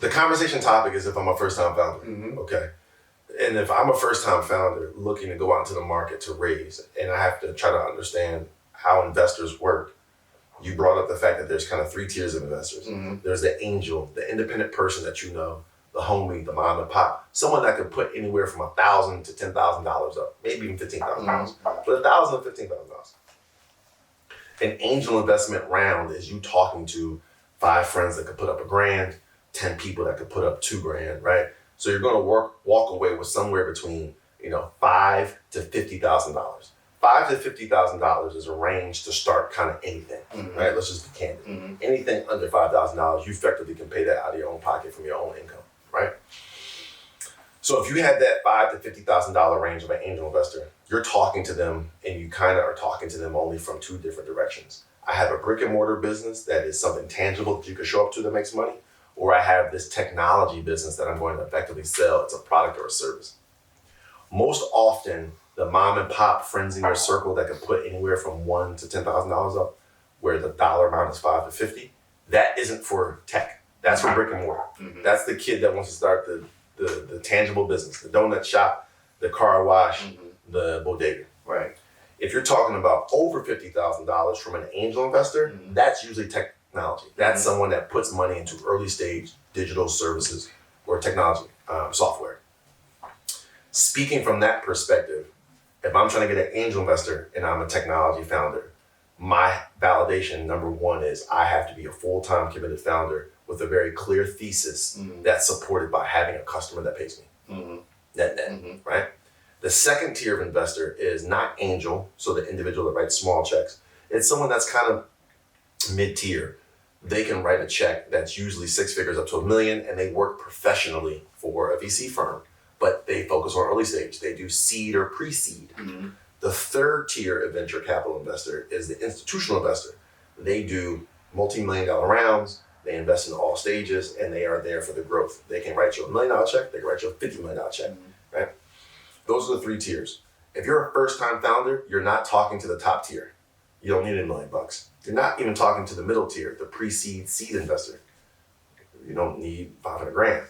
The conversation topic is if I'm a first-time founder. Mm-hmm. Okay. And if I'm a first-time founder looking to go out into the market to raise, and I have to try to understand how investors work, you brought up the fact that there's kind of 3 tiers of investors. Mm-hmm. There's the angel, the independent person that you know, the homie, the mom and pop, someone that could put anywhere from $1,000 to $10,000 up, maybe even $15,000, but $1,000 to $15,000. An angel investment round is you talking to 5 friends that could put up $1,000, 10 people that could put up $2,000, right? So you're going to walk away with somewhere between $5,000 to $50,000. $5,000 to $50,000 is a range to start kind of anything, right? Let's just be candid. Mm-hmm. Anything under $5,000, you effectively can pay that out of your own pocket from your own income, right? So if you had that $5,000 to $50,000 range of an angel investor, you're talking to them, and you kind of are talking to them only from 2 different directions. I have a brick and mortar business that is something tangible that you can show up to that makes money, or I have this technology business that I'm going to effectively sell. It's a product or a service. Most often, the mom and pop friends in your circle that can put anywhere from $1,000 to $10,000 up, where the dollar amount is $5,000 to $50,000, that isn't for tech. That's for brick and mortar. Mm-hmm. That's the kid that wants to start the tangible business, the donut shop, the car wash, the bodega. Right. If you're talking about over $50,000 from an angel investor, that's usually technology. That's someone that puts money into early stage digital services or technology, software. Speaking from that perspective, if I'm trying to get an angel investor and I'm a technology founder, my validation, number 1, is I have to be a full-time committed founder with a very clear thesis that's supported by having a customer that pays me. Net, right? The second tier of investor is not angel, so the individual that writes small checks. It's someone that's kind of mid-tier. They can write a check that's usually 6 figures up to $1 million, and they work professionally for a VC firm, but they focus on early stage. They do seed or pre-seed. The third tier of venture capital investor is the institutional investor. They do multi-million-dollar rounds, they invest in all stages, and they are there for the growth. They can write you a $1 million check, they can write you a $50 million check, right? Those are the 3 tiers. If you're a first-time founder, you're not talking to the top tier. You don't need $1 million. You're not even talking to the middle tier, the pre-seed, seed investor. You don't need $500,000.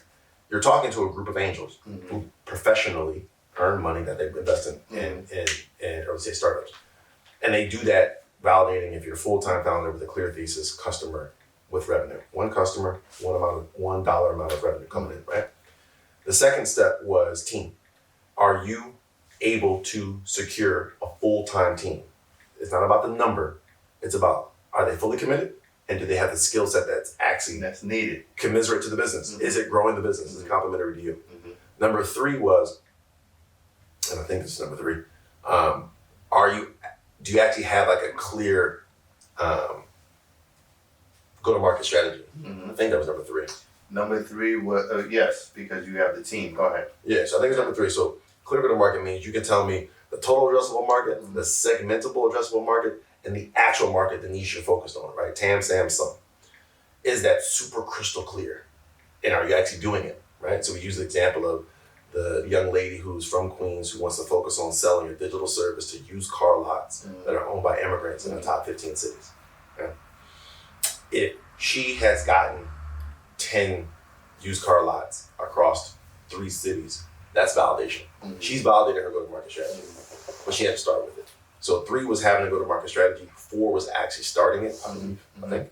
You're talking to a group of angels who professionally earn money that they invest in early stage startups. And they do that validating if you're a full-time founder with a clear thesis, customer with revenue. One customer, $1 amount of revenue coming in, right? The second step was team. Are you able to secure a full-time team? It's not about the number. It's about, are they fully committed? And do they have the skill set that's needed, commensurate to the business? Is it growing the business? Is it complementary to you? Number 3 was, and I think this is number 3, do you actually have like a clear go-to-market strategy? I think that was number 3. Number 3 was, yes, because you have the team. Go ahead. Yeah, so I think it's number 3. So clear go-to-market means you can tell me the total addressable market, the segmentable addressable market, and the actual market, the niche you're focused on, right? TAM, SAM, SUM. Is that super crystal clear? And are you actually doing it, right? So we use the example of the young lady who's from Queens who wants to focus on selling a digital service to used car lots that are owned by immigrants in the top 15 cities. Okay? If she has gotten 10 used car lots across 3 cities, that's validation. She's validated her go-to-market strategy, but she had to start with it. So 3 was having a go-to-market strategy. 4 was actually starting it, I think.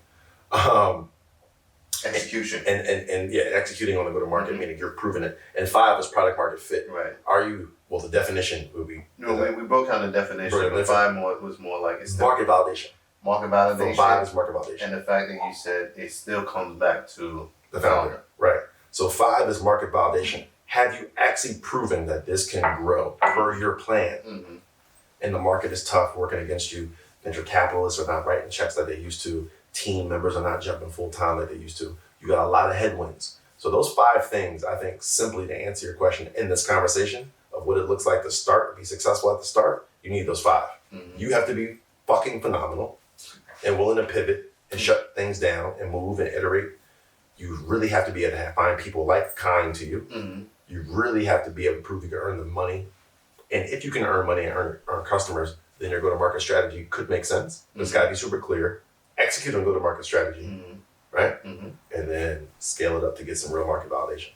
Execution. And executing on the go-to-market, meaning you're proving it. And 5 is product market fit. Right. The definition would be... we broke down the definition, but 5 was more like it's market validation. Market validation. 5 is market validation. And the fact that you said it still comes back to the founder. Right. So 5 is market validation. Have you actually proven that this can grow per your plan? And the market is tough, working against you. Venture capitalists are not writing checks like they used to. Team members are not jumping full time like they used to. You got a lot of headwinds. So those 5 things, I think, simply to answer your question in this conversation of what it looks like to start, be successful at the start, you need those 5. You have to be fucking phenomenal and willing to pivot and shut things down and move and iterate. You really have to be able to find people kind to you. You really have to be able to prove you can earn the money. And if you can earn money and earn customers, then your go-to-market strategy could make sense. But it's got to be super clear. Execute on go-to-market strategy, right? Mhm. And then scale it up to get some real market validation.